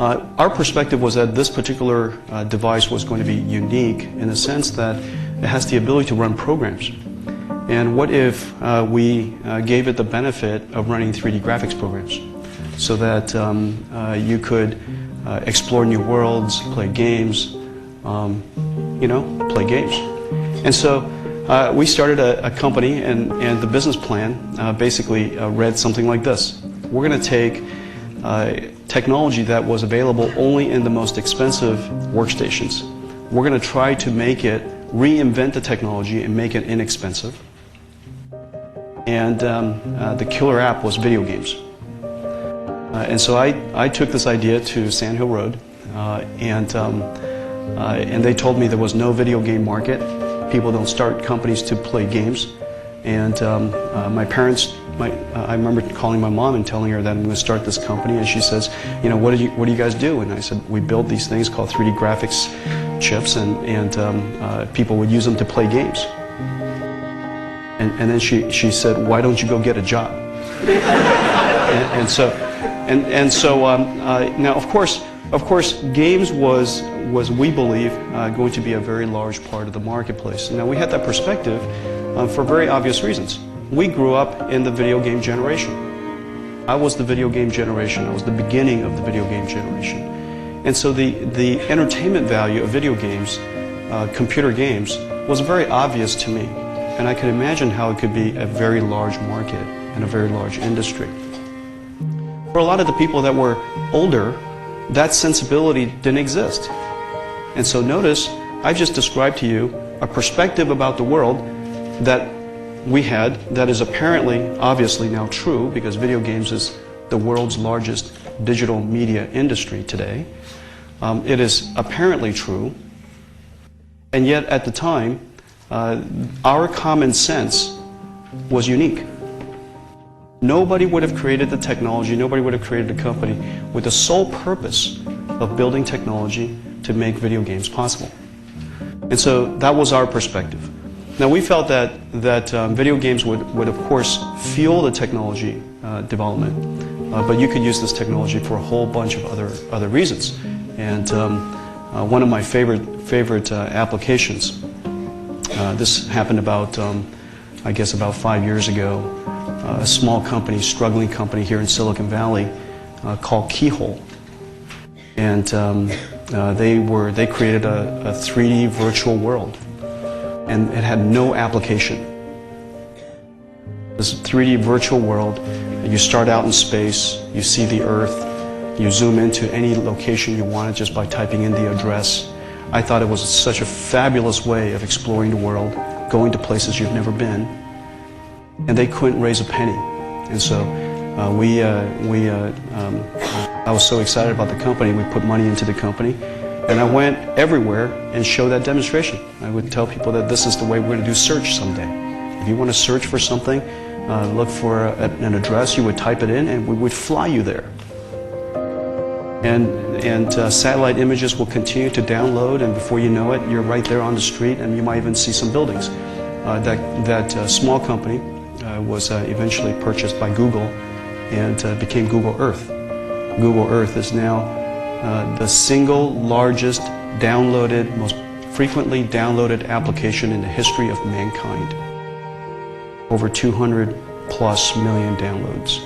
Our perspective was that this particular device was going to be unique in the sense that it has the ability to run programs. And what if we gave it the benefit of running 3D graphics programs so that you could explore new worlds, play games, play games. And so we started a company, and the business plan basically read something like this. We're going to take technology that was available only in the most expensive workstations. We're going to try to reinvent the technology and make it inexpensive. And the killer app was video games. And so I took this idea to Sand Hill Road, and they told me there was no video game market. People don't start companies to play games. And my parents, I remember calling my mom and telling her that I'm going to start this company, and she says, what do you guys do? And I said, we build these things called 3D graphics chips, and people would use them to play games. And then she said, why don't you go get a job? Now of course, games was we believe going to be a very large part of the marketplace. Now we had that perspective for very obvious reasons. We grew up in the video game generation. I was the video game generation. I was the beginning of the video game generation. And so the entertainment value of video games, computer games, was very obvious to me. And I could imagine how it could be a very large market and a very large industry. For a lot of the people that were older, that sensibility didn't exist. And so notice, I just described to you a perspective about the world that we had that is apparently, obviously now true, because video games is the world's largest digital media industry today. It is apparently true, and yet at the time, our common sense was unique. Nobody would have created the technology, nobody would have created a company with the sole purpose of building technology to make video games possible. And so that was our perspective. Now we felt that video games would of course fuel the technology development, but you could use this technology for a whole bunch of other reasons. And one of my favorite applications, this happened about, I guess about 5 years ago. A small company, struggling company here in Silicon Valley called Keyhole. And they created a 3D virtual world. And it had no application. This 3D virtual world, you start out in space, you see the Earth, you zoom into any location you wanted just by typing in the address. I thought it was such a fabulous way of exploring the world, going to places you've never been. And they couldn't raise a penny. And so I was so excited about the company, we put money into the company. And I went everywhere and showed that demonstration. I would tell people that this is the way we're going to do search someday. If you want to search for something, look for an address, you would type it in and we would fly you there. And satellite images will continue to download, and before you know it, you're right there on the street, and you might even see some buildings. That small company was eventually purchased by Google and became Google Earth. Google Earth is now the single largest downloaded, most frequently downloaded application in the history of mankind. Over 200+ million downloads.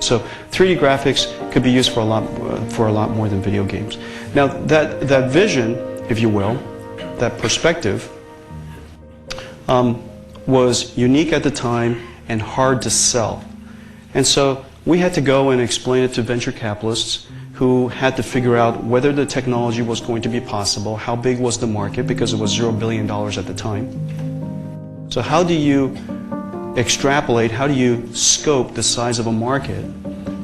So 3D graphics could be used for a lot more than video games. Now that vision, if you will, that perspective, was unique at the time and hard to sell. And so we had to go and explain it to venture capitalists who had to figure out whether the technology was going to be possible, how big was the market, because it was $0 billion at the time. So how do you extrapolate, how do you scope the size of a market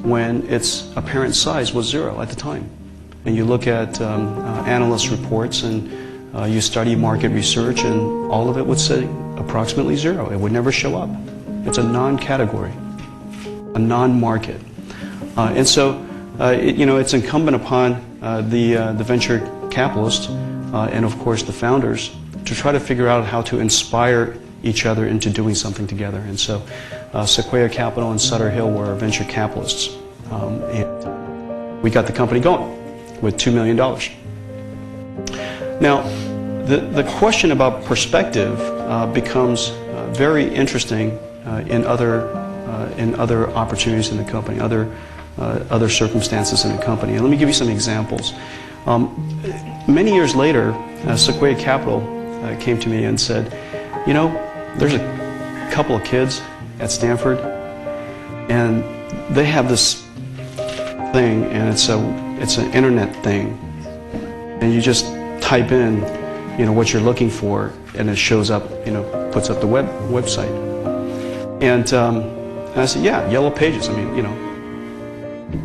when its apparent size was 0 at the time? And you look at analyst reports and you study market research, and all of it would say approximately 0. It would never show up. It's a non-category, a non-market. And so it's incumbent upon the venture capitalists and of course the founders to try to figure out how to inspire each other into doing something together. And so Sequoia Capital and Sutter Hill were venture capitalists. and we got the company going with $2 million. Now, the question about perspective becomes very interesting in other opportunities in the company, other circumstances in the company. And let me give you some examples. Many years later, Sequoia Capital came to me and said, you know, there's a couple of kids at Stanford, and they have this thing, and it's an internet thing, and you just type in, you know, what you're looking for, and it shows up, you know, puts up the website. And I said, yeah, Yellow Pages. I mean, you know,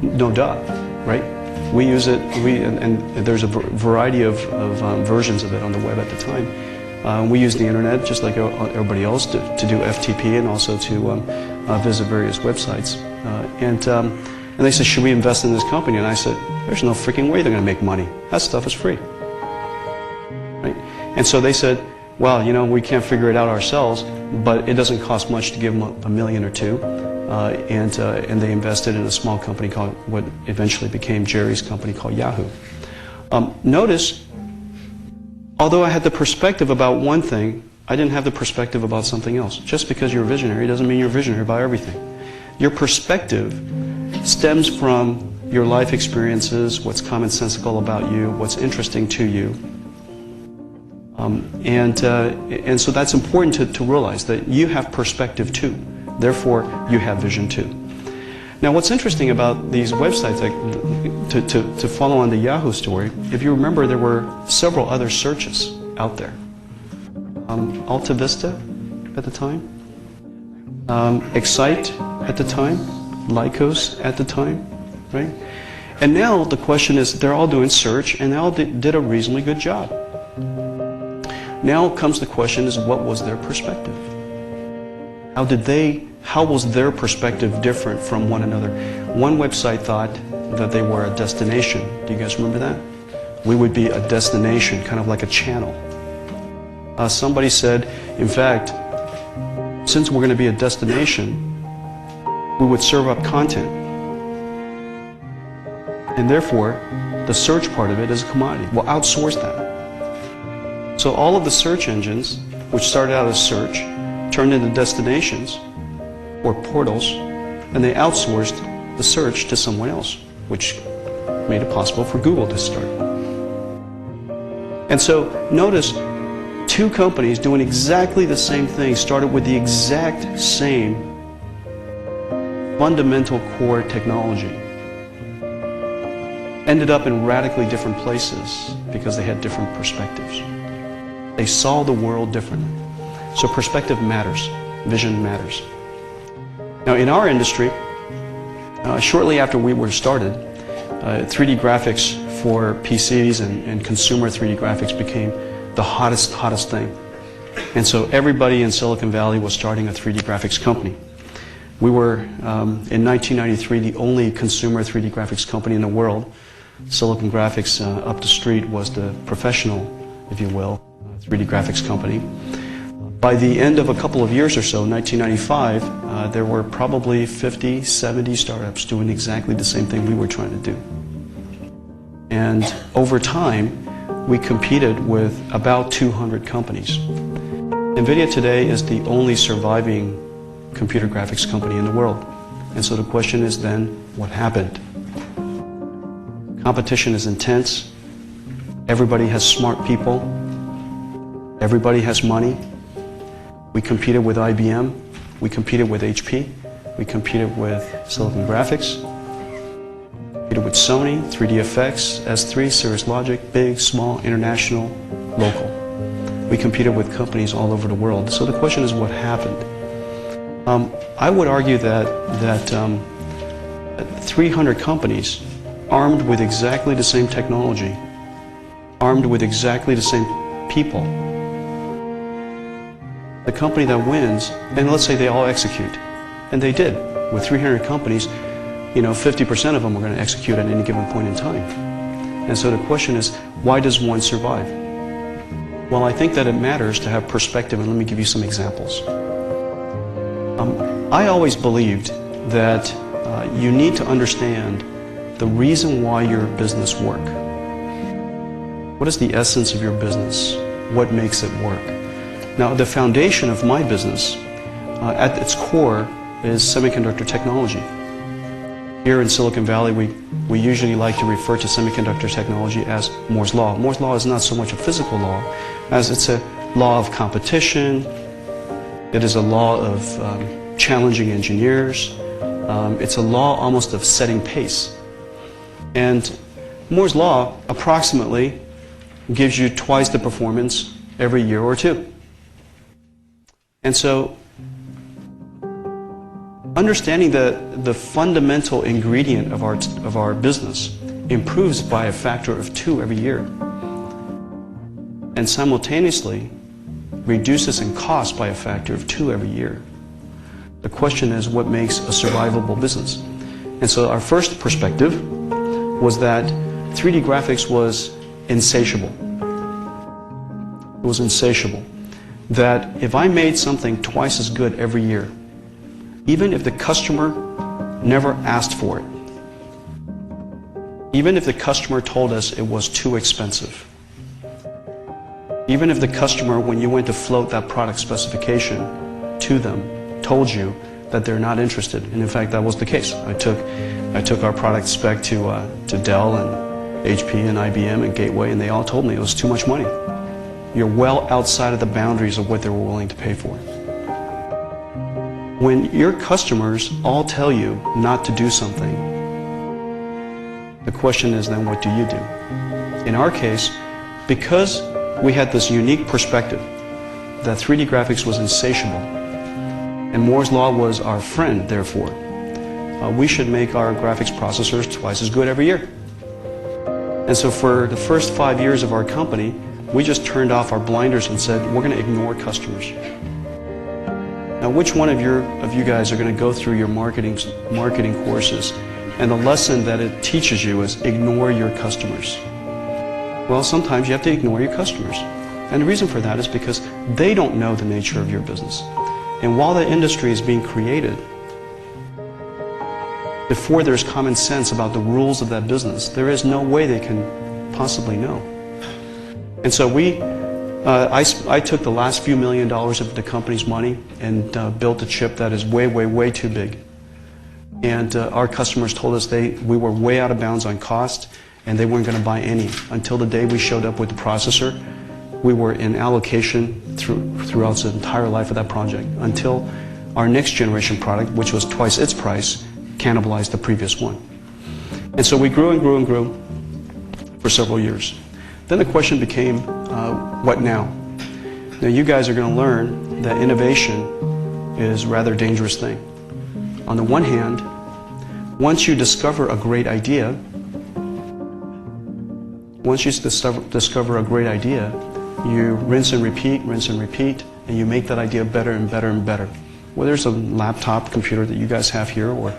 no duh, right? We use it. And there's a variety of versions of it on the web at the time. We use the internet just like everybody else to do FTP and also to visit various websites. And they said, should we invest in this company? And I said, there's no freaking way they're going to make money. That stuff is free. Right? And so they said, well, you know, we can't figure it out ourselves, but it doesn't cost much to give them $1 million or $2 million. And they invested in a small company called, what eventually became Jerry's company, called Yahoo. Notice, although I had the perspective about one thing, I didn't have the perspective about something else. Just because you're a visionary doesn't mean you're a visionary about everything. Your perspective stems from your life experiences, what's commonsensical about you, what's interesting to you. And so that's important to realize that you have perspective too. Therefore, you have vision too. Now, what's interesting about these websites, like, to follow on the Yahoo story, if you remember, there were several other searches out there. Alta Vista at the time, Excite at the time, Lycos at the time, right? And now the question is, they're all doing search, and they all did a reasonably good job. Now comes the question is, what was their perspective? How was their perspective different from one another? One website thought that they were a destination. Do you guys remember that? We would be a destination, kind of like a channel. Somebody said, in fact, since we're going to be a destination, we would serve up content. And therefore, the search part of it is a commodity. We'll outsource that. So all of the search engines, which started out as search, turned into destinations or portals, and they outsourced the search to someone else, which made it possible for Google to start. And so notice, two companies doing exactly the same thing started with the exact same fundamental core technology. Ended up in radically different places because they had different perspectives. They saw the world differently. So perspective matters. Vision matters. Now in our industry, shortly after we were started, 3D graphics for PCs and consumer 3D graphics became the hottest thing. And so everybody in Silicon Valley was starting a 3D graphics company. We were, in 1993, the only consumer 3D graphics company in the world. Silicon Graphics up the street was the professional, if you will, 3D graphics company. By the end of a couple of years or so, 1995, there were probably 50, 70 startups doing exactly the same thing we were trying to do. And over time, we competed with about 200 companies. NVIDIA today is the only surviving computer graphics company in the world. And so the question is then, what happened? Competition is intense. Everybody has smart people. Everybody has money. We competed with IBM. We competed with HP. We competed with Silicon Graphics. Competed with Sony, 3DFX, S3, Cirrus Logic, big, small, international, local. We competed with companies all over the world. So the question is, what happened? I would argue that 300 companies armed with exactly the same technology, armed with exactly the same people, the company that wins, and let's say they all execute, and they did. With 300 companies, 50% of them are going to execute at any given point in time. And so the question is, why does one survive? Well, I think that it matters to have perspective, and let me give you some examples. I always believed that you need to understand the reason why your business works. What is the essence of your business? What makes it work? Now, the foundation of my business, at its core, is semiconductor technology. Here in Silicon Valley, we usually like to refer to semiconductor technology as Moore's Law. Moore's Law is not so much a physical law as it's a law of competition. It is a law of challenging engineers. It's a law almost of setting pace. And Moore's Law approximately gives you twice the performance every year or two. And so, understanding the fundamental ingredient of our business improves by a factor of 2 every year, and simultaneously reduces in cost by a factor of 2 every year. The question is, what makes a survivable business? And so our first perspective was that 3D graphics was insatiable. It was insatiable. That if I made something twice as good every year, even if the customer never asked for it, even if the customer told us it was too expensive, even if the customer, when you went to float that product specification to them, told you that they're not interested, and in fact that was the case. I took our product spec to Dell and HP and IBM and Gateway, and they all told me it was too much money. You're well outside of the boundaries of what they were willing to pay for. When your customers all tell you not to do something, the question is then, what do you do? In our case, because we had this unique perspective that 3D graphics was insatiable, and Moore's Law was our friend, therefore, we should make our graphics processors twice as good every year. And so for the first 5 years of our company, we just turned off our blinders and said, we're going to ignore customers. Now, which one of you guys are going to go through your marketing courses, and the lesson that it teaches you is ignore your customers? Well, sometimes you have to ignore your customers. And the reason for that is because they don't know the nature of your business. And while the industry is being created, before there's common sense about the rules of that business, there is no way they can possibly know. And so I took the last few $1 million of the company's money and built a chip that is way, way, way too big. And our customers told us we were way out of bounds on cost, and they weren't going to buy any. Until the day we showed up with the processor, we were in allocation throughout the entire life of that project, until our next generation product, which was twice its price, cannibalized the previous one. And so we grew and grew and grew for several years. Then the question became, what now? Now you guys are going to learn that innovation is a rather dangerous thing. On the one hand, once you discover a great idea, you rinse and repeat, and you make that idea better and better and better. Whether it's a laptop computer that you guys have here, or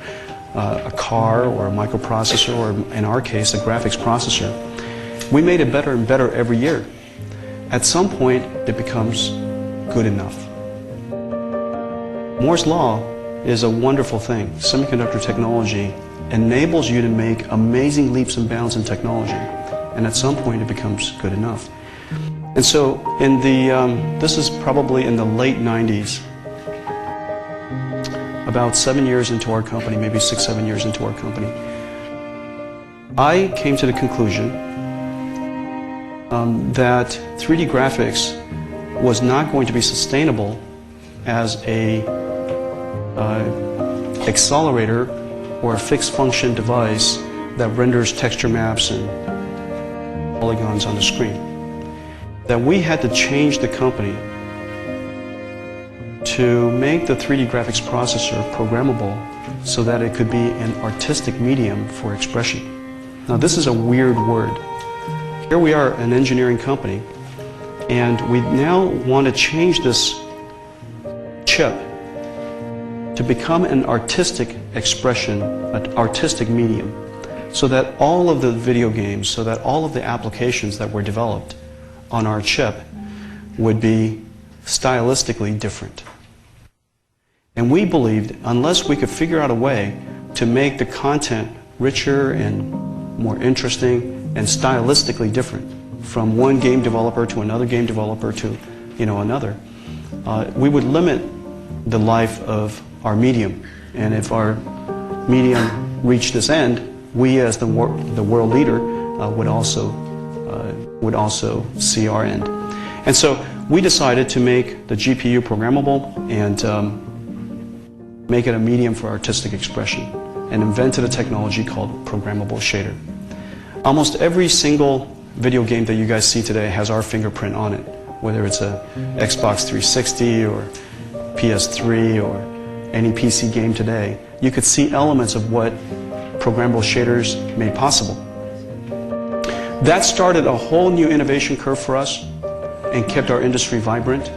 a car, or a microprocessor, or in our case, a graphics processor, we made it better and better every year. At some point, it becomes good enough. Moore's Law is a wonderful thing. Semiconductor technology enables you to make amazing leaps and bounds in technology, and at some point, it becomes good enough. And so, this is probably in the late 90s, about 7 years into our company, maybe 6, 7 years into our company, I came to the conclusion that 3D graphics was not going to be sustainable as a accelerator or a fixed function device that renders texture maps and polygons on the screen. That we had to change the company to make the 3D graphics processor programmable so that it could be an artistic medium for expression. Now, this is a weird word. Here we are, an engineering company, and we now want to change this chip to become an artistic expression, an artistic medium, so that all of the video games, so that all of the applications that were developed on our chip would be stylistically different. And we believed, unless we could figure out a way to make the content richer and more interesting and stylistically different from one game developer to another game developer to another, we would limit the life of our medium. And if our medium reached this end, we as the world leader would also see our end. And so we decided to make the GPU programmable and make it a medium for artistic expression, and invented a technology called programmable shader. Almost every single video game that you guys see today has our fingerprint on it, whether it's a Xbox 360 or PS3 or any PC game today. You could see elements of what programmable shaders made possible. That started a whole new innovation curve for us and kept our industry vibrant.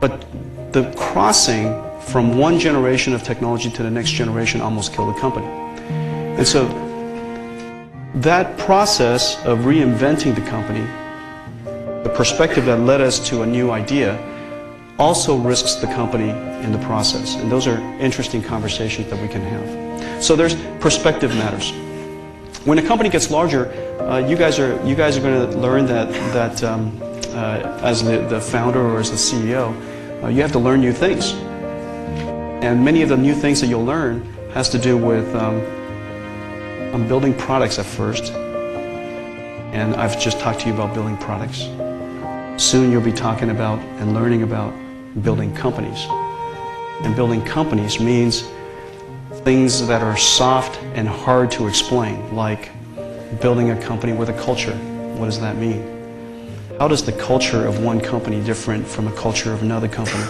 But the crossing from one generation of technology to the next generation almost killed the company. And so that process of reinventing the company, the perspective that led us to a new idea, also risks the company in the process. And those are interesting conversations that we can have. So there's perspective matters. When a company gets larger, you guys are going to learn that as the founder or as the CEO, you have to learn new things. And many of the new things that you'll learn has to do with building products at first. And I've just talked to you about building products. Soon you'll be talking about and learning about building companies. And building companies means things that are soft and hard to explain, like building a company with a culture. What does that mean? How does the culture of one company differ from a culture of another company?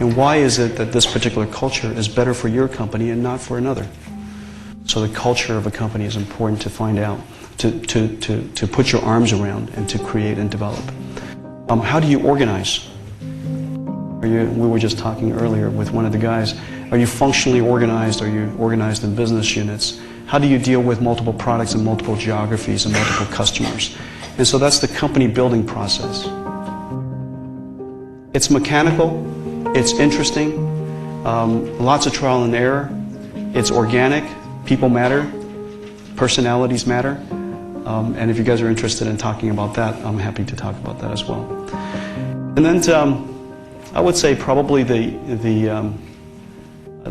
And why is it that this particular culture is better for your company and not for another? So the culture of a company is important to find out, to put your arms around and to create and develop. How do you organize? We were just talking earlier with one of the guys. Are you functionally organized? Are you organized in business units? How do you deal with multiple products and multiple geographies and multiple customers? And so that's the company building process. It's mechanical, it's interesting, lots of trial and error, it's organic, people matter, personalities matter, and if you guys are interested in talking about that, I'm happy to talk about that as well. And then I would say probably the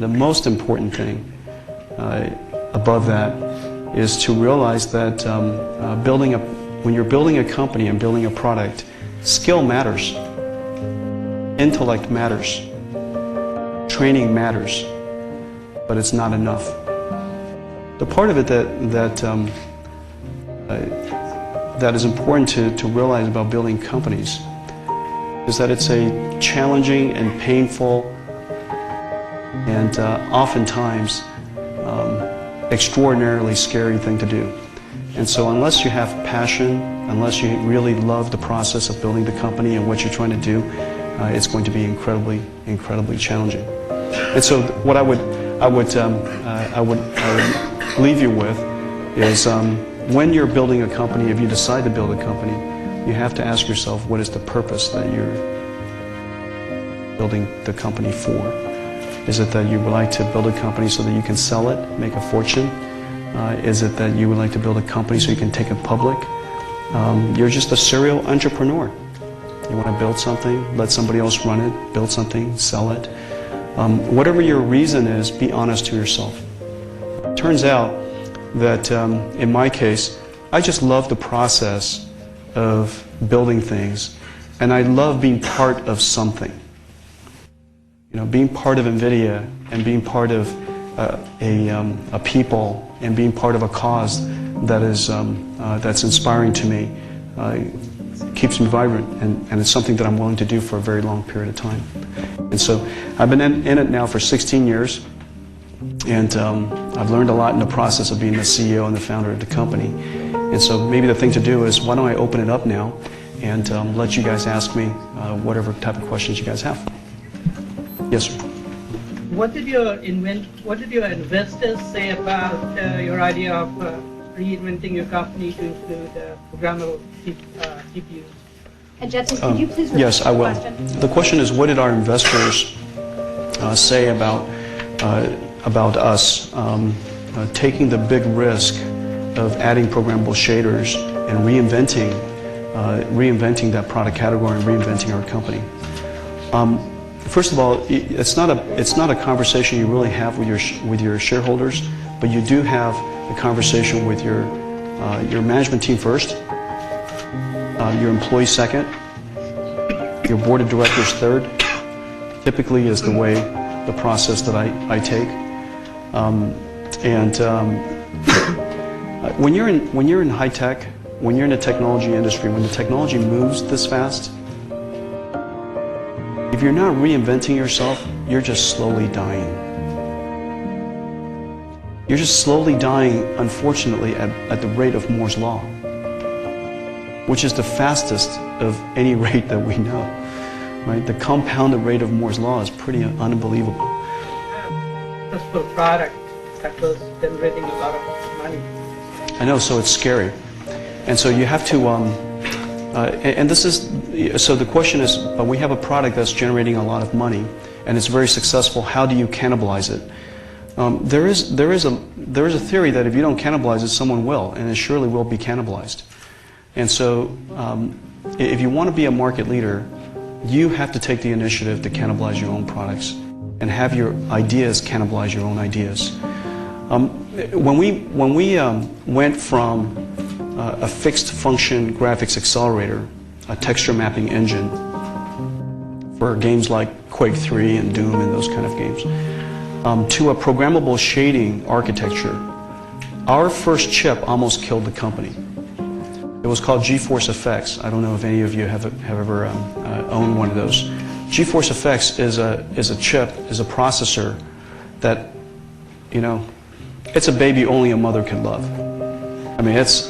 most important thing above that is to realize that when you're building a company and building a product, skill matters, intellect matters, training matters, but it's not enough. The part of it that is important to realize about building companies is that it's a challenging and painful and oftentimes extraordinarily scary thing to do. And so unless you have passion, unless you really love the process of building the company and what you're trying to do, it's going to be incredibly, incredibly challenging. And so what I would leave you with is when you're building a company, if you decide to build a company, you have to ask yourself, what is the purpose that you're building the company for? Is it that you would like to build a company so that you can sell it, make a fortune? Is it that you would like to build a company so you can take it public? You're just a serial entrepreneur. You want to build something, let somebody else run it, build something, sell it. Whatever your reason is, be honest to yourself. It turns out that in my case, I just love the process of building things, and I love being part of something. You know, being part of NVIDIA and being part of a people and being part of a cause that is that's inspiring to me keeps me vibrant, and it's something that I'm willing to do for a very long period of time. And so I've been in it now for 16 years, and I've learned a lot in the process of being the CEO and the founder of the company. And so maybe the thing to do is, why don't I open it up now and let you guys ask me whatever type of questions you guys have. Yes, sir. What did your investors say about your idea of reinventing your company to include programmable CPUs? And Janson, could you please repeat yes, I will. the question? The question is, what did our investors say about about us taking the big risk of adding programmable shaders and reinventing that product category and reinventing our company. First of all, it's not a conversation you really have with your shareholders, but you do have a conversation with your management team first, your employees second, your board of directors third. Typically is the way, the process that I take. When you're in high tech, when you're in the technology industry, when the technology moves this fast, if you're not reinventing yourself, you're just slowly dying. You're just slowly dying, unfortunately, at the rate of Moore's Law, which is the fastest of any rate that we know. Right? The compounded rate of Moore's Law is pretty unbelievable. Successful product that was generating a lot of money. I know, so it's scary. And so you have to, so the question is, we have a product that's generating a lot of money, and it's very successful. How do you cannibalize it? There is a theory that if you don't cannibalize it, someone will, and it surely will be cannibalized. And so, if you want to be a market leader, you have to take the initiative to cannibalize your own products and have your ideas cannibalize your own ideas. When we went from a fixed function graphics accelerator, a texture mapping engine for games like Quake 3 and Doom and those kind of games, to a programmable shading architecture, our first chip almost killed the company. It was called GeForce FX. I don't know if any of you have ever owned one of those. GeForce FX is a chip, is a processor that, you know, it's a baby only a mother can love. I mean, it's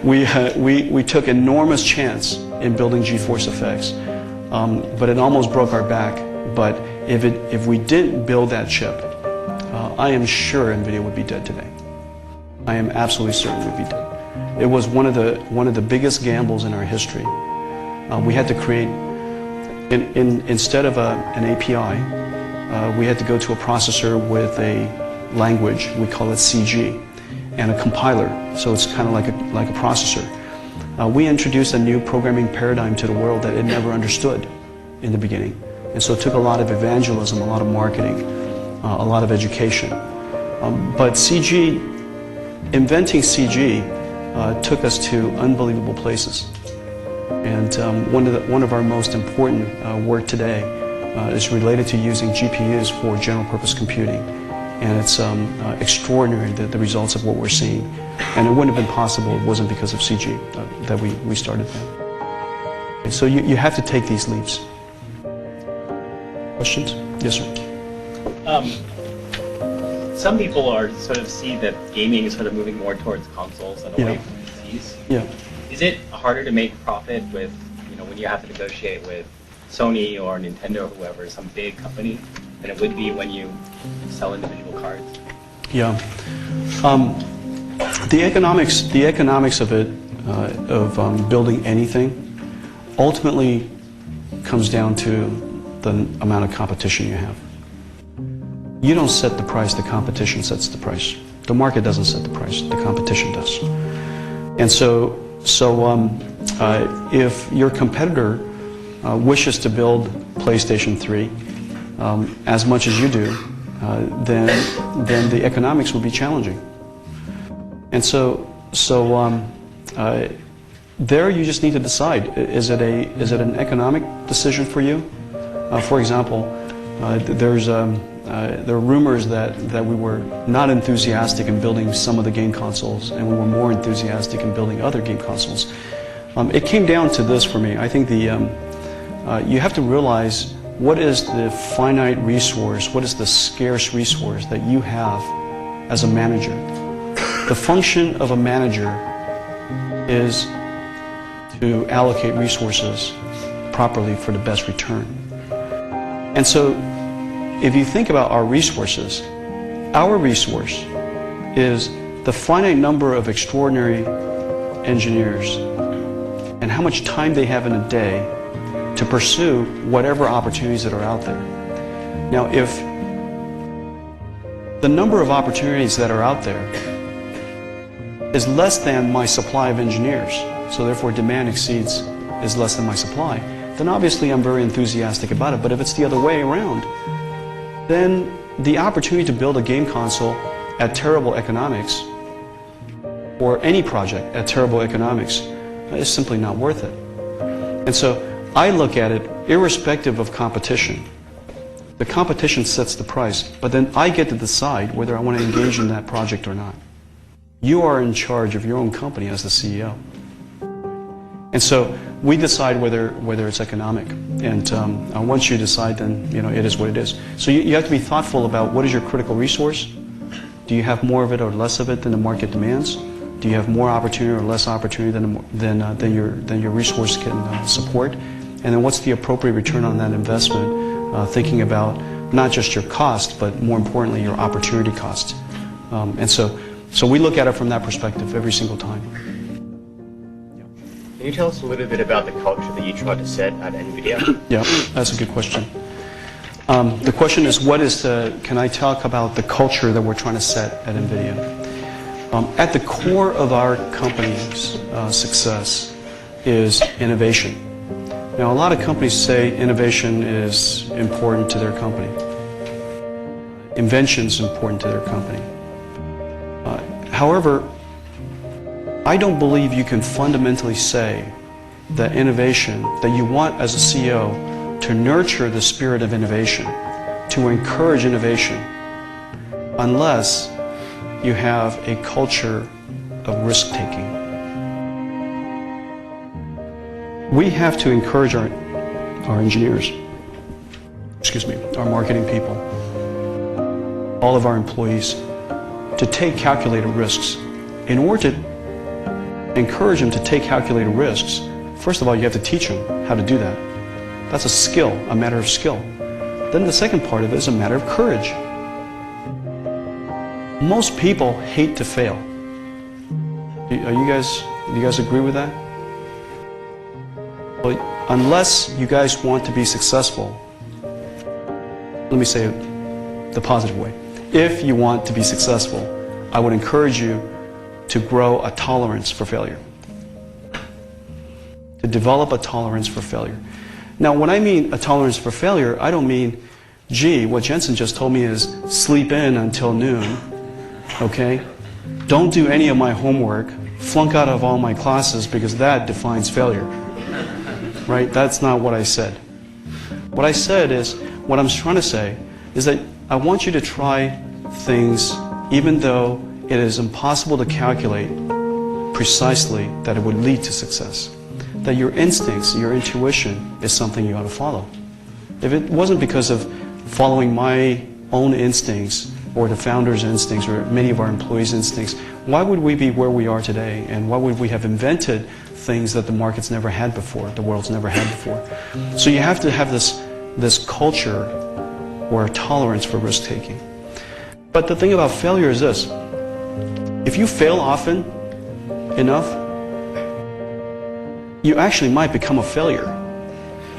we took enormous chance in building GeForce FX, but it almost broke our back. But if we didn't build that chip, I am sure NVIDIA would be dead today. I am absolutely certain we'd be dead. It was one of the biggest gambles in our history. We had to create, instead of an API, we had to go to a processor with a language, we call it CG, and a compiler, so it's kind of like a processor. We introduced a new programming paradigm to the world that it never understood in the beginning. And so it took a lot of evangelism, a lot of marketing, a lot of education. But CG, inventing CG took us to unbelievable places. And one of our most important work today is related to using GPUs for general purpose computing. And it's extraordinary, the results of what we're seeing. And it wouldn't have been possible if it wasn't because of CG that we started that. Okay, so you have to take these leaps. Questions? Yes, sir. Some people are sort of see that gaming is sort of moving more towards consoles and away from PCs. Yeah. Is it harder to make profit with, you know, when you have to negotiate with Sony or Nintendo or whoever, some big company, than it would be when you sell individual cards? Yeah. The economics of it, building anything, ultimately comes down to the amount of competition you have. You don't set the price, the competition sets the price. The market doesn't set the price, the competition does. And so if your competitor wishes to build PlayStation 3 as much as you do, then the economics will be challenging. And so there you just need to decide, is it an economic decision for you? For example, there are rumors that we were not enthusiastic in building some of the game consoles, and we were more enthusiastic in building other game consoles. It came down to this for me. I think you have to realize what is the finite resource, what is the scarce resource that you have as a manager. The function of a manager is to allocate resources properly for the best return. And so if you think about our resource is the finite number of extraordinary engineers and how much time they have in a day to pursue whatever opportunities that are out there. Now, if the number of opportunities that are out there is less than my supply of engineers, so therefore demand is less than my supply, then obviously I'm very enthusiastic about it. But if it's the other way around, then the opportunity to build a game console at terrible economics, or any project at terrible economics, is simply not worth it. And so I look at it irrespective of competition. The competition sets the price, but then I get to decide whether I want to engage in that project or not. You are in charge of your own company as the CEO. And so we decide whether it's economic. And once you decide, then it is what it is. So you have to be thoughtful about what is your critical resource. Do you have more of it or less of it than the market demands? Do you have more opportunity or less opportunity than your resource can support? And then what's the appropriate return on that investment? Thinking about not just your cost, but more importantly, your opportunity cost. And so we look at it from that perspective every single time. Can you tell us a little bit about the culture that you tried to set at NVIDIA? Yeah, that's a good question. The question is, can I talk about the culture that we're trying to set at NVIDIA? At the core of our company's success is innovation. Now, a lot of companies say innovation is important to their company. Invention is important to their company. However, I don't believe you can fundamentally say that innovation, that you want as a CEO to nurture the spirit of innovation, to encourage innovation, unless you have a culture of risk-taking. We have to encourage our engineers, our marketing people, all of our employees, to take calculated risks. In order to encourage them to take calculated risks, first of all, you have to teach them how to do that. That's a skill, a matter of skill. Then the second part of it is a matter of courage. Most people hate to fail. Do you guys agree with that? Well, unless you guys want to be successful, let me say it the positive way. If you want to be successful, I would encourage you to grow a tolerance for failure. To develop a tolerance for failure. Now, when I mean a tolerance for failure, I don't mean, gee, what Janson just told me is sleep in until noon, okay? Don't do any of my homework, flunk out of all my classes because that defines failure, right? That's not what I said. What I said is, what I'm trying to say is that I want you to try things even though it is impossible to calculate precisely that it would lead to success. That your instincts, your intuition is something you ought to follow. If it wasn't because of following my own instincts or the founder's instincts or many of our employees' instincts, why would we be where we are today? And why would we have invented things that the market's never had before, the world's never had before? So you have to have this culture or a tolerance for risk-taking. But the thing about failure is this. If you fail often enough, you actually might become a failure.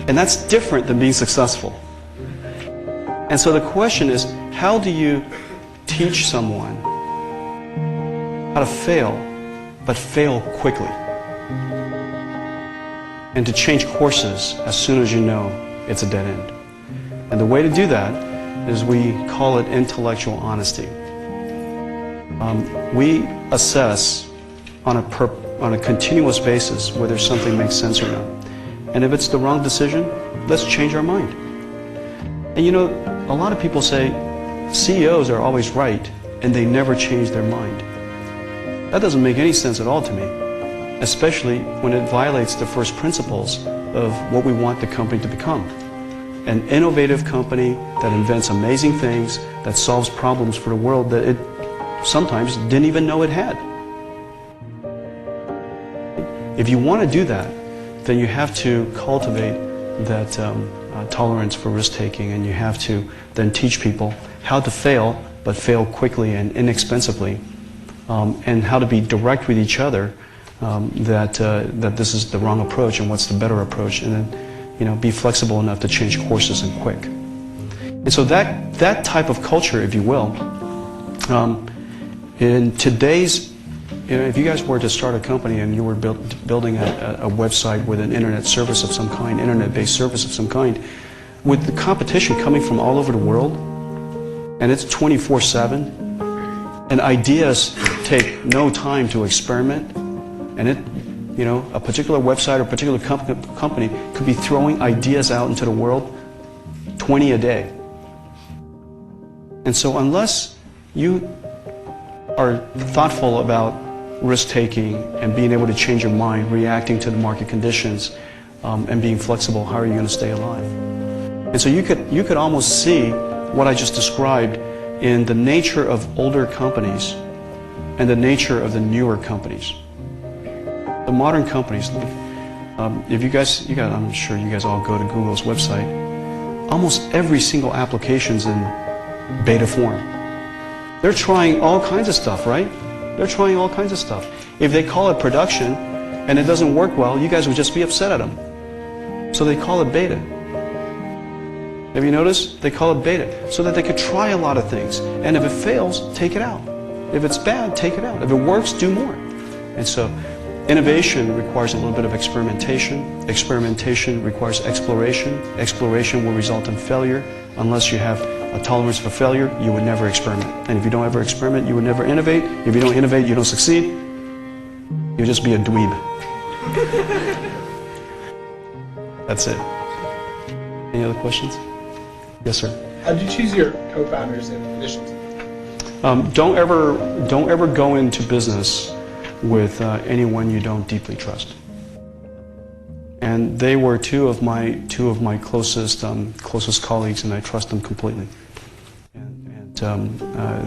And that's different than being successful. And so the question is, how do you teach someone how to fail, but fail quickly? And to change courses as soon as you know it's a dead end. And the way to do that is we call it intellectual honesty. We assess on a continuous basis whether something makes sense or not. And if it's the wrong decision, let's change our mind. And a lot of people say CEOs are always right and they never change their mind. That doesn't make any sense at all to me, especially when it violates the first principles of what we want the company to become. An innovative company that invents amazing things, that solves problems for the world that it sometimes didn't even know it had. If you want to do that, then you have to cultivate that tolerance for risk-taking, and you have to then teach people how to fail, but fail quickly and inexpensively, and how to be direct with each other that this is the wrong approach and what's the better approach, and then be flexible enough to change courses and quick. And so that type of culture, if you will, in today's, if you guys were to start a company and you were building a website with an internet service of some kind, internet-based service of some kind, with the competition coming from all over the world, and it's 24/7, and ideas take no time to experiment, and a particular website or a particular company could be throwing ideas out into the world 20 a day. And so unless you are thoughtful about risk-taking and being able to change your mind, reacting to the market conditions, and being flexible, how are you going to stay alive? And so you could almost see what I just described in the nature of older companies and the nature of the newer companies. The modern companies, if you guys, I'm sure you guys all go to Google's website, almost every single application's in beta form. They're trying all kinds of stuff, right? They're trying all kinds of stuff. If they call it production and it doesn't work well, you guys would just be upset at them. So they call it beta. Have you noticed? They call it beta so that they could try a lot of things. And if it fails, take it out. If it's bad, take it out. If it works, do more. And so innovation requires a little bit of experimentation. Experimentation requires exploration. Exploration will result in failure. Unless you have a tolerance for failure, you would never experiment. And if you don't ever experiment, you would never innovate. If you don't innovate, you don't succeed. You'll just be a dweeb. That's it. Any other questions? Yes, sir. How did you choose your co-founders and positions? Don't ever go into business with anyone you don't deeply trust. And they were two of my closest colleagues, and I trust them completely. And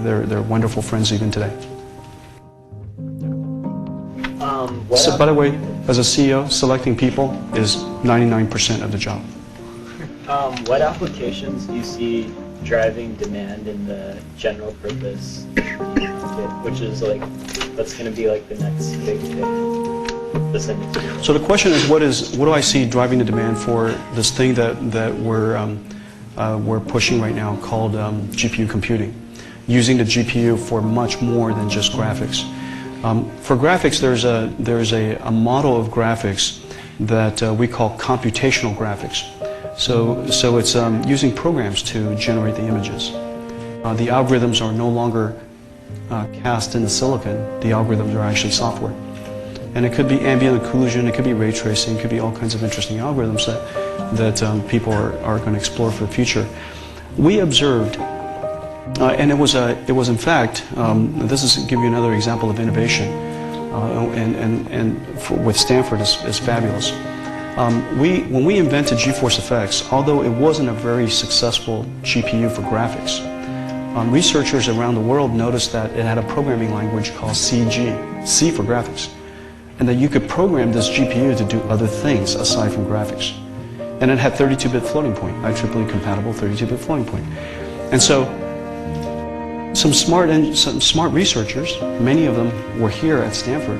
they're wonderful friends even today. So, by the way, as a CEO, selecting people is 99% of the job. What applications do you see driving demand in the general purpose market, which is like, that's going to be like the next big thing this industry? So the question is, what do I see driving the demand for this thing that we're pushing right now called GPU computing, using the GPU for much more than just graphics. For graphics, there's a model of graphics that we call computational graphics. So it's using programs to generate the images. The algorithms are no longer cast in the silicon. The algorithms are actually software. And it could be ambient occlusion, it could be ray tracing, it could be all kinds of interesting algorithms that people are going to explore for the future. We observed, and it was in fact, this is give you another example of innovation, with Stanford is fabulous. When we invented GeForce Effects, although it wasn't a very successful GPU for graphics, researchers around the world noticed that it had a programming language called CG, C for graphics, and that you could program this GPU to do other things aside from graphics. And it had 32-bit floating point, IEEE compatible 32-bit floating point. And so some smart researchers, many of them were here at Stanford,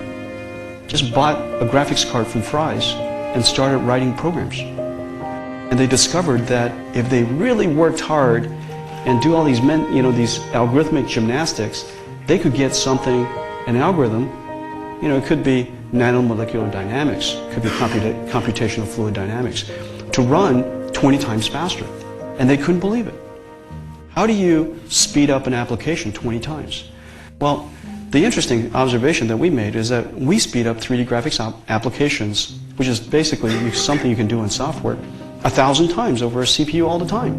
just bought a graphics card from Fry's and started writing programs. And they discovered that if they really worked hard and do all these these algorithmic gymnastics, they could get something, an algorithm, it could be nanomolecular dynamics, it could be computational fluid dynamics, to run 20 times faster. And they couldn't believe it. How do you speed up an application 20 times? Well, the interesting observation that we made is that we speed up 3D graphics applications, which is basically something you can do in software, 1,000 times over a CPU all the time.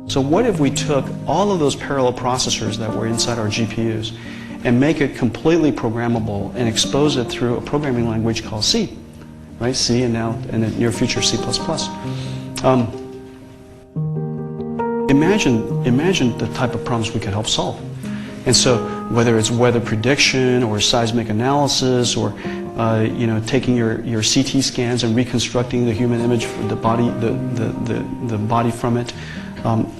So what if we took all of those parallel processors that were inside our GPUs and make it completely programmable and expose it through a programming language called C, right? C, and now in the near future C++. Imagine the type of problems we could help solve. And so whether it's weather prediction or seismic analysis or taking your CT scans and reconstructing the human image, the body from it,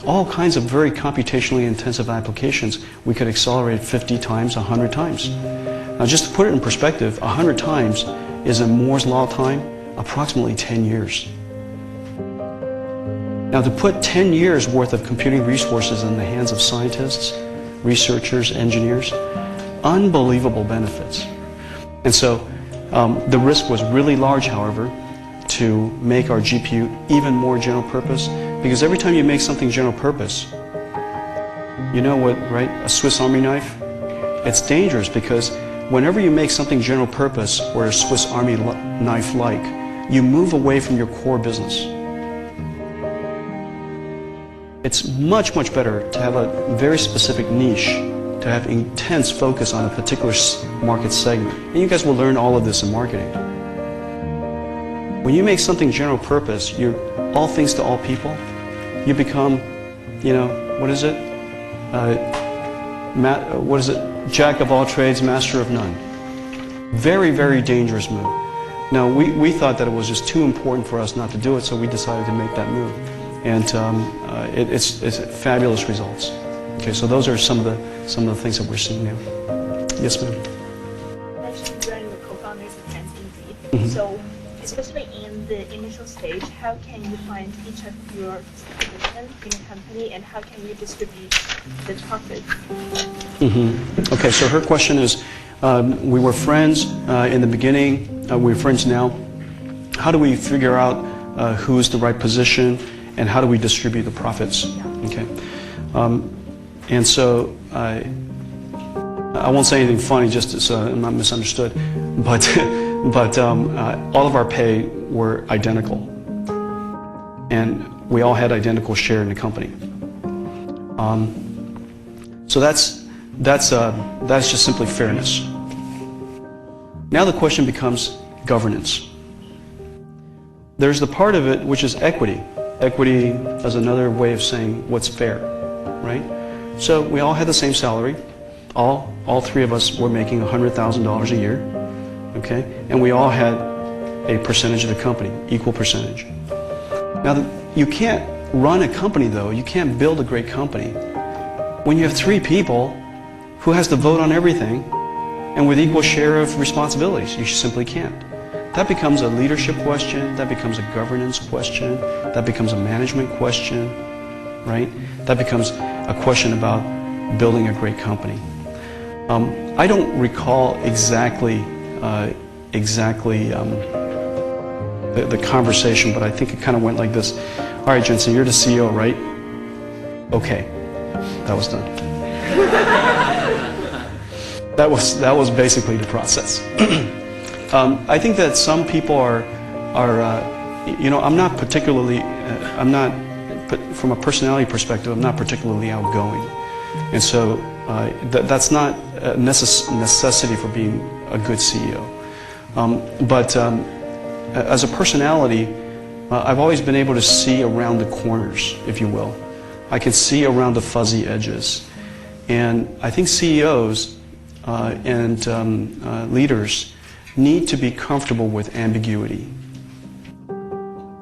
all kinds of very computationally intensive applications we could accelerate 50 times, 100 times. Now just to put it in perspective, 100 times is in Moore's law time approximately 10 years. Now, to put 10 years worth of computing resources in the hands of scientists, researchers, engineers, unbelievable benefits. And so the risk was really large, however, to make our GPU even more general purpose, because every time you make something general purpose, you know what, right? A Swiss Army knife? It's dangerous because whenever you make something general purpose or a Swiss Army knife-like, you move away from your core business. It's much, much better to have a very specific niche, to have intense focus on a particular market segment. And you guys will learn all of this in marketing. When you make something general purpose, you're all things to all people, you become, you know, what is it? Jack of all trades, master of none. Very, very dangerous move. Now, we thought that it was just too important for us not to do it, so we decided to make that move. And it's fabulous results. Okay, so those are some of the things that we're seeing now. Yes, ma'am. You mentioned you are the co-founders of Janson. So, especially in the initial stage, how can you find each of your positions in a company, and how can you distribute the profits? Okay, so her question is, we were friends in the beginning. We're friends now. How do we figure out who's the right position? And how do we distribute the profits? Okay, and so I won't say anything funny just so I'm not misunderstood, but all of our pay were identical, and we all had identical share in the company. So that's just simply fairness. Now the question becomes governance. There's the part of it which is equity. Equity is another way of saying what's fair, right? So we all had the same salary. All three of us were making $100,000 a year, okay? And we all had a percentage of the company, equal percentage. Now, you can't run a company, though. You can't build a great company when you have three people who has to vote on everything and with equal share of responsibilities. You simply can't. That becomes a leadership question, that becomes a governance question, that becomes a management question, right? That becomes a question about building a great company. I don't recall exactly the conversation, but I think it kind of went like this. All right, Janson, you're the CEO, right? Okay, that was done. That was basically the process. I think that some people are you know, I'm not, from a personality perspective, I'm not particularly outgoing. And so that's not a necessity for being a good CEO. But as a personality, I've always been able to see around the corners, if you will. I can see around the fuzzy edges. And I think CEOs and leaders need to be comfortable with ambiguity.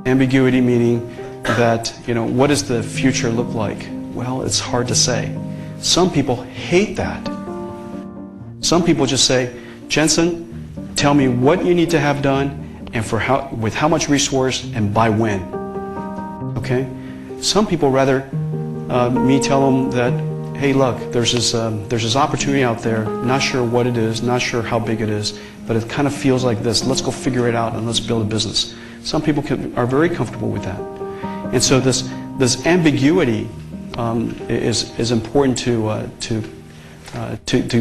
Ambiguity meaning that, you know, what does the future look like? Well, it's hard to say. Some people hate that. Some people just say, Janson, tell me what you need to have done and with how much resource and by when. Okay? Some people rather me tell them that, hey, look, there's this opportunity out there, not sure what it is, not sure how big it is, but it kind of feels like this. Let's go figure it out and let's build a business. Some people are very comfortable with that. And so this ambiguity is important to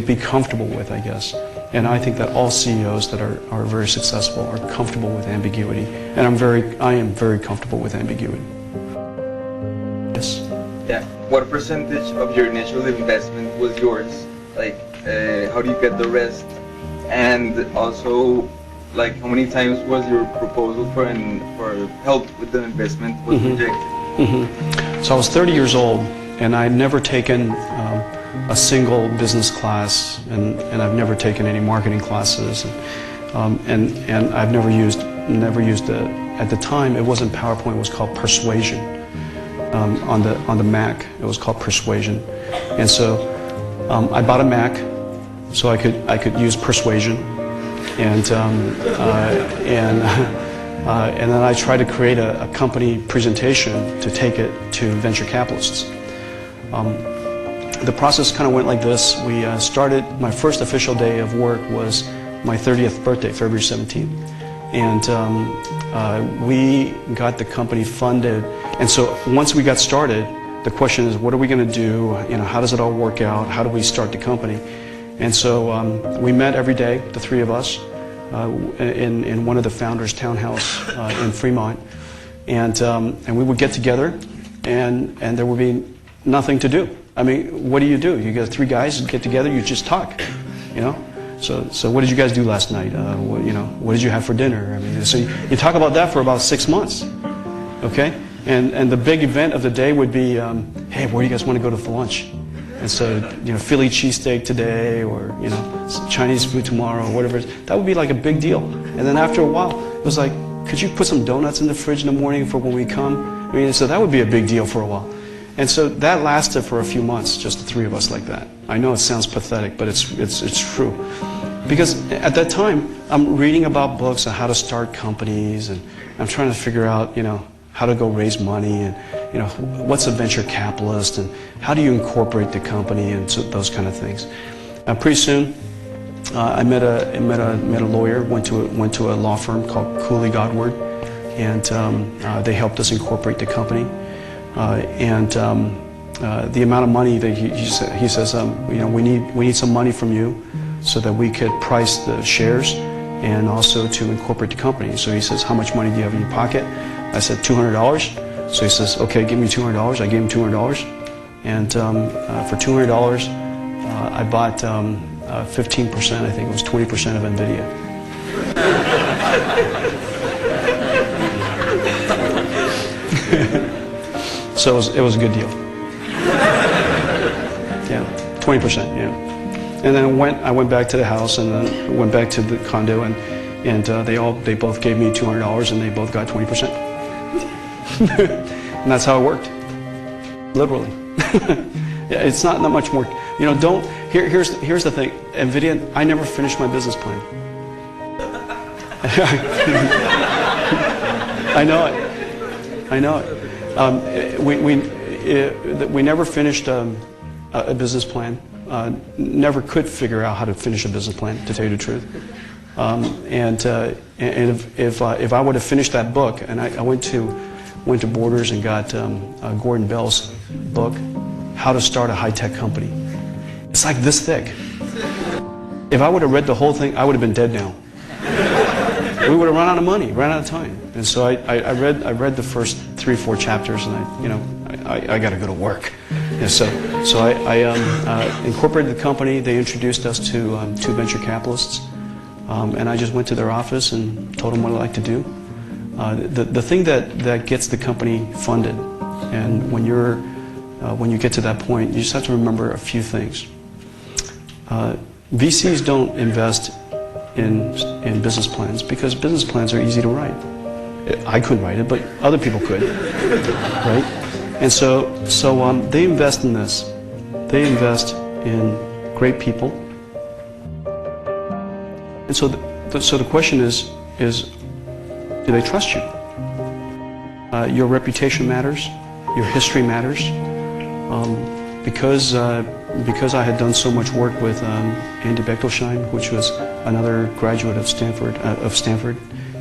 be comfortable with, I guess. And I think that all CEOs that are very successful are comfortable with ambiguity. And I am very comfortable with ambiguity. Yes? Yeah. What percentage of your initial investment was yours? Like, how do you get the rest? And also, like, how many times was your proposal for help with the investment was rejected? So I was 30 years old, and I'd never taken a single business class, and I've never taken any marketing classes, and I've never used at the time it wasn't PowerPoint, it was called Persuasion. On the Mac, it was called Persuasion, and so I bought a Mac so I could use Persuasion, and And then I tried to create a company presentation to take it to venture capitalists. The process kind of went like this. We started, my first official day of work was my 30th birthday, February 17th. And we got the company funded. And so once we got started, the question is, what are we going to do? You know, how does it all work out? How do we start the company? And so we met every day, the three of us, in one of the founders' townhouse in Fremont. And we would get together, and there would be nothing to do. I mean, what do? You got three guys get together, you just talk, you know? So what did you guys do last night? What did you have for dinner? I mean, so you talk about that for about 6 months, okay? And the big event of the day would be, hey, where do you guys want to go for lunch? And so, Philly cheesesteak today, or, Chinese food tomorrow, or whatever. That would be like a big deal. And then after a while, it was like, could you put some donuts in the fridge in the morning for when we come? I mean, so that would be a big deal for a while. And so that lasted for a few months, just the three of us like that. I know it sounds pathetic, but it's true. Because at that time, I'm reading about books on how to start companies, and I'm trying to figure out, how to go raise money, and what's a venture capitalist, and how do you incorporate the company, and so those kind of things. Pretty soon, I met a lawyer. Went to a law firm called Cooley Godward, and they helped us incorporate the company. The amount of money that he says, we need some money from you, so that we could price the shares, and also to incorporate the company. So he says, how much money do you have in your pocket? I said, $200. So he says, okay, give me $200. I gave him $200. And for $200, I bought 15%, I think it was 20% of NVIDIA. So it was a good deal. Yeah, 20%, yeah. And then I went back to the house, and then went back to the condo, and they both gave me $200, and they both got 20%. And that's how it worked, literally. Yeah, it's not much more. Here's the thing. NVIDIA, I never finished my business plan. I know it. We never finished a business plan. Never could figure out how to finish a business plan, to tell you the truth. And if I would have finished that book, and I went to Borders and got Gordon Bell's book, How to Start a High-Tech Company. It's like this thick. If I would have read the whole thing, I would have been dead now. We would have run out of money, ran out of time. And so I read the first 3 or 4 chapters, and I got to go to work. And so I incorporated the company. They introduced us to 2 venture capitalists, and I just went to their office and told them what I'd like to do. The thing that gets the company funded, and when you get to that point, you just have to remember a few things. VCs don't invest in business plans because business plans are easy to write. I couldn't write it, but other people could, right? And so they invest in this. They invest in great people. And so the question is, do they trust you? Your reputation matters. Your history matters. Because I had done so much work with Andy Bechtolsheim, which was another graduate of Stanford,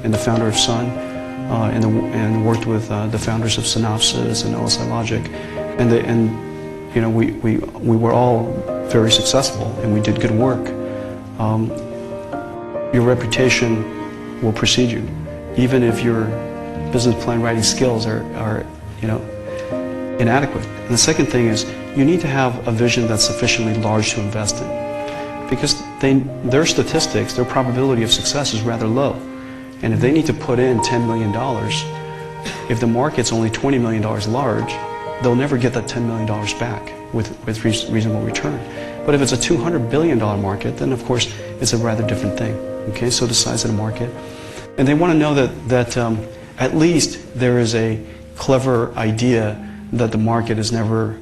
and the founder of Sun, and worked with the founders of Synopsys and LSI Logic, and we were all very successful, and we did good work. Your reputation will precede you, even if your business plan writing skills are inadequate. And the second thing is, you need to have a vision that's sufficiently large to invest in, because their statistics, their probability of success is rather low. And if they need to put in $10 million, if the market's only $20 million large, they'll never get that $10 million back with reasonable return. But if it's a $200 billion market, then of course it's a rather different thing. Okay, so the size of the market. And they want to know that at least there is a clever idea that the market has never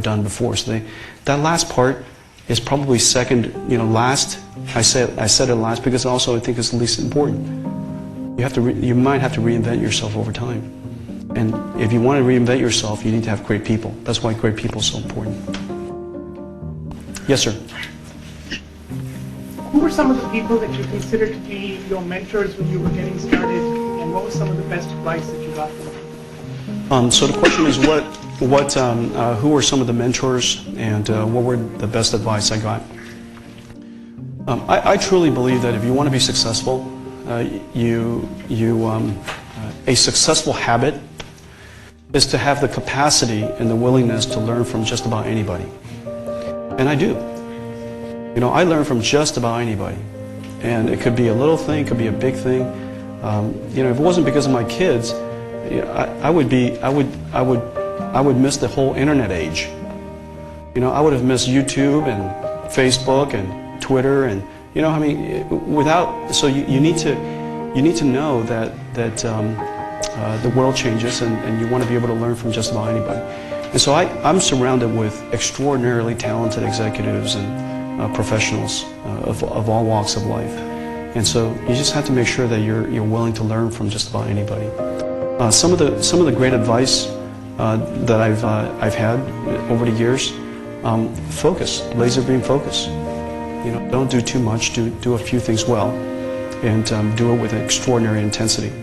done before. So that last part is probably second, last. I said it last because also I think it's the least important. You you might have to reinvent yourself over time. And if you want to reinvent yourself, you need to have great people. That's why great people are so important. Yes, sir. Who were some of the people that you considered to be your mentors when you were getting started, and what was some of the best advice that you got from them? So the question is, who were some of the mentors, and what were the best advice I got? I truly believe that if you want to be successful, a successful habit is to have the capacity and the willingness to learn from just about anybody. And I do. You know, I learn from just about anybody. And it could be a little thing, it could be a big thing. You know, if it wasn't because of my kids, I would miss the whole internet age. You know, I would have missed YouTube and Facebook and Twitter, and you know, I mean, so you need to know that the world changes, and you want to be able to learn from just about anybody. And so I'm surrounded with extraordinarily talented executives and professionals of all walks of life. And so you just have to make sure that you're willing to learn from just about anybody. Some of the great advice that I've had over the years, focus, laser beam focus. You know, don't do too much. Do a few things well, and do it with extraordinary intensity.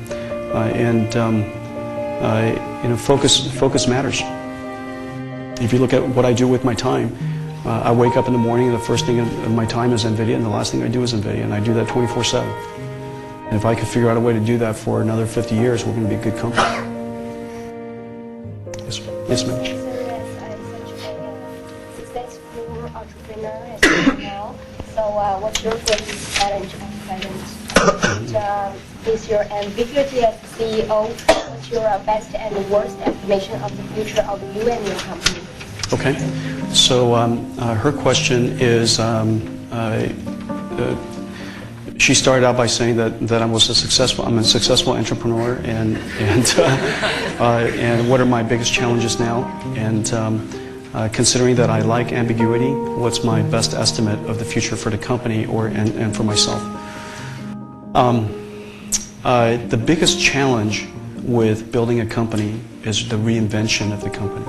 You know, focus matters. If you look at what I do with my time, I wake up in the morning and the first thing of my time is NVIDIA, and the last thing I do is NVIDIA, and I do that 24/7. And if I could figure out a way to do that for another 50 years, we're going to be a good company. Yes, ma'am. So yes, I'm such a successful entrepreneur as you know. So what's your greatest challenge and present? And is your ambiguity as CEO, what's your best and worst estimation of the future of you and your company? Okay. So her question is, she started out by saying that I'm a successful entrepreneur, and what are my biggest challenges now? And considering that I like ambiguity, what's my best estimate of the future for the company and for myself? The biggest challenge with building a company is the reinvention of the company.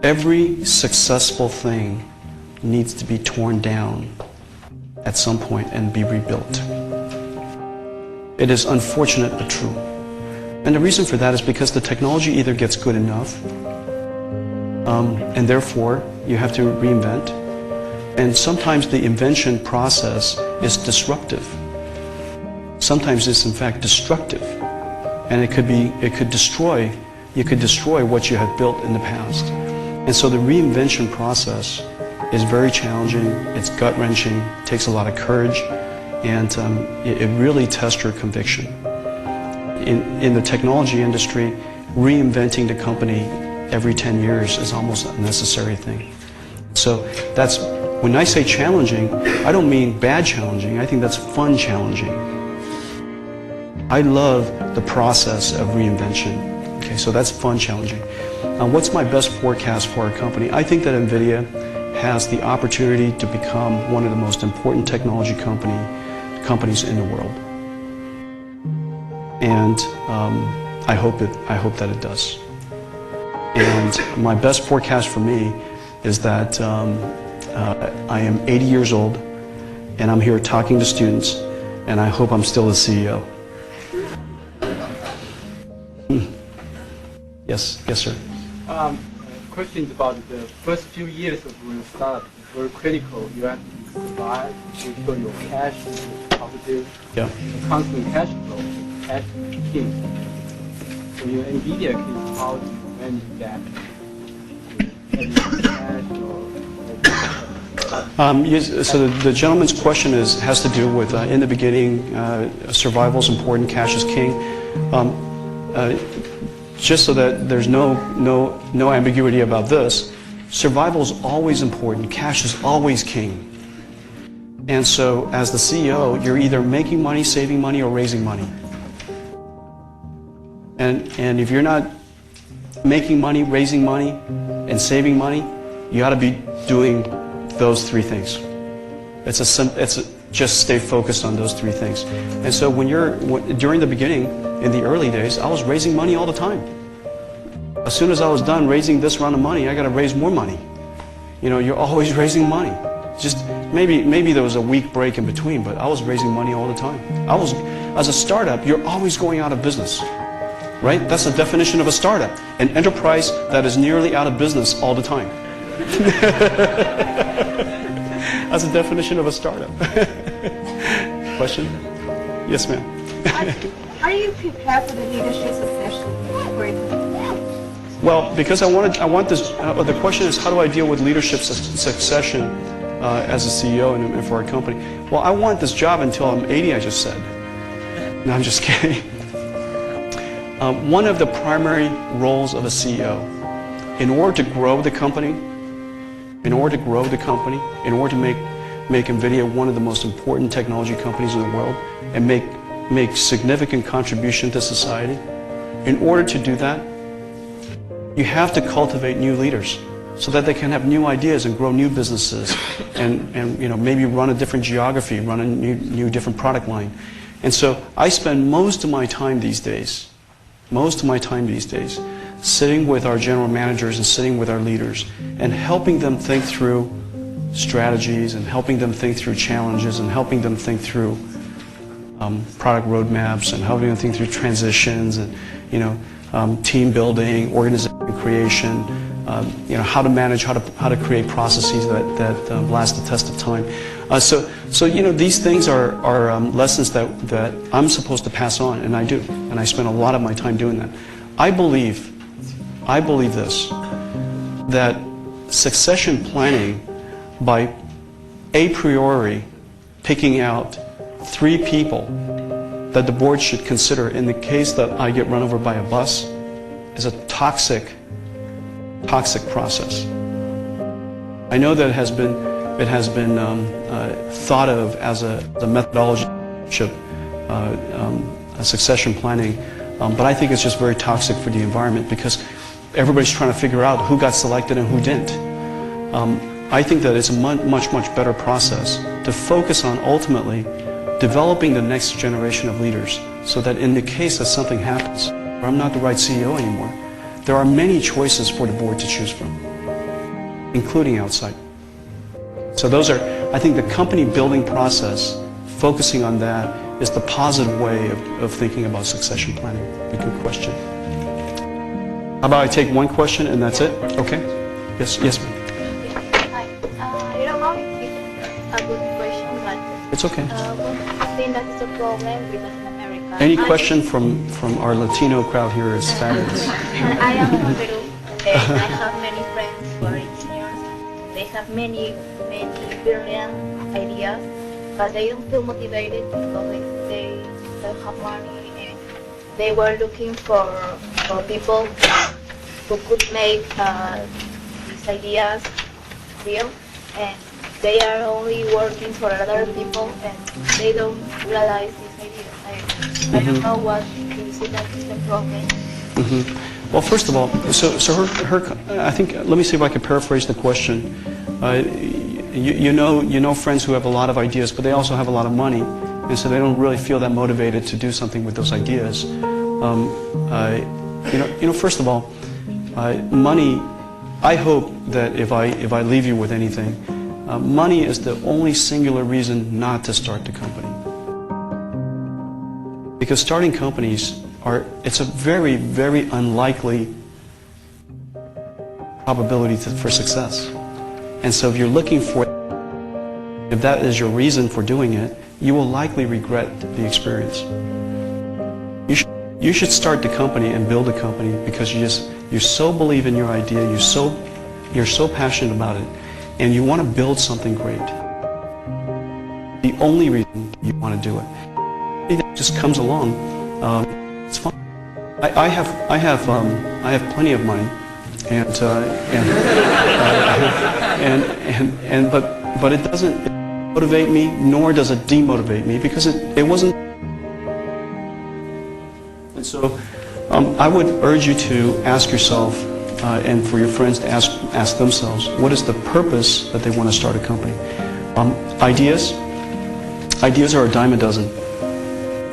Every successful thing needs to be torn down at some point and be rebuilt. It is unfortunate but true. And the reason for that is because the technology either gets good enough, and therefore you have to reinvent, and sometimes the invention process is disruptive. Sometimes it's in fact destructive, and you could destroy what you had built in the past. And so the reinvention process is very challenging, it's gut-wrenching, takes a lot of courage, and it really tests your conviction. In the technology industry, reinventing the company every 10 years is almost a necessary thing. So that's, when I say challenging, I don't mean bad challenging, I think that's fun challenging. I love the process of reinvention. Okay, so that's fun challenging. What's my best forecast for our company? I think that NVIDIA has the opportunity to become one of the most important technology companies in the world. And I hope that it does. And my best forecast for me is that I am 80 years old, and I'm here talking to students, and I hope I'm still the CEO. Yes, sir. Questions about the first few years of when you start were critical. You have to survive, make sure your cash is positive, constant cash flow, cash king. So your NVIDIA case, how do you manage that? So the gentleman's question has to do with, in the beginning, survival is important, cash is king. Just so that there's no ambiguity about this, survival is always important, cash is always king. And so as the CEO, you're either making money, saving money, or raising money. And if you're not making money, raising money, and saving money, you ought to be doing those three things. just stay focused on those three things. And so during the beginning, in the early days, I was raising money all the time. As soon as I was done raising this round of money, I got to raise more money. You know, you're always raising money. Just maybe there was a week break in between, but I was raising money all the time. As a startup, you're always going out of business, right? That's the definition of a startup, an enterprise that is nearly out of business all the time. That's the definition of a startup. Question? Yes, ma'am. How do you prepare for the leadership succession? Well, because I want this. The question is, how do I deal with leadership succession as a CEO and for our company? Well, I want this job until I'm 80. I just said. No, I'm just kidding. One of the primary roles of a CEO, in order to grow the company, in order to make NVIDIA one of the most important technology companies in the world, and make significant contribution to society, in order to do that, you have to cultivate new leaders so that they can have new ideas and grow new businesses and you know, maybe run a different geography, run a new different product line. And so I spend most of my time these days, sitting with our general managers and sitting with our leaders and helping them think through strategies and helping them think through challenges and helping them think through product roadmaps and helping them think through transitions and, you know, team building, organization creation, you know, how to manage, how to create processes that last the test of time. So you know, these things are lessons that I'm supposed to pass on, and I do, and I spend a lot of my time doing that. I believe this, that succession planning, by a priori picking out 3 people that the board should consider in the case that I get run over by a bus, is a toxic process. I know that it has been thought of as a methodology, a succession planning, but I think it's just very toxic for the environment because everybody's trying to figure out who got selected and who didn't. I think that it's a much better process to focus on ultimately developing the next generation of leaders so that in the case that something happens, or I'm not the right CEO anymore, there are many choices for the board to choose from, including outside. So those are, I think the company building process, focusing on that is the positive way of thinking about succession planning. A good question. How about I take one question and that's it? Okay? Yes, ma'am. Hi. I don't know if it's a good question, but it's okay. I think that's the problem with Latin America. Any question from our Latino crowd here is fabulous. I am from Peru. I have many friends who are engineers. They have many brilliant ideas, but they don't feel motivated because they don't have money, and they were looking for people who could make these ideas real, and they are only working for other people, and they don't realize these ideas. I don't know what you see that is the problem. Well, first of all, so I think, let me see if I can paraphrase the question. You know friends who have a lot of ideas, but they also have a lot of money, and so they don't really feel that motivated to do something with those ideas. First of all, money. I hope that if I leave you with anything, money is the only singular reason not to start the company. Because starting companies it's a very, very unlikely probability for success. And so if you're looking for, if that is your reason for doing it, you will likely regret the experience. You should start the company and build a company because you so believe in your idea, you're so passionate about it, and you want to build something great. The only reason you want to do it. It just comes along. It's fun. I have plenty of money, but it doesn't motivate me, nor does it demotivate me, because it wasn't. And so, I would urge you to ask yourself, and for your friends to ask themselves, what is the purpose that they want to start a company? Ideas, Ideas are a dime a dozen.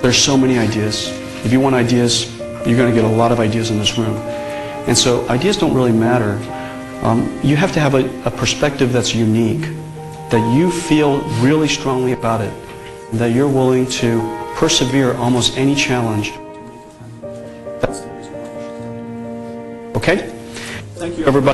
There's so many ideas. If you want ideas, you're going to get a lot of ideas in this room. And so ideas don't really matter. You have to have a perspective that's unique, that you feel really strongly about it, that you're willing to persevere almost any challenge. Okay? Thank you, everybody.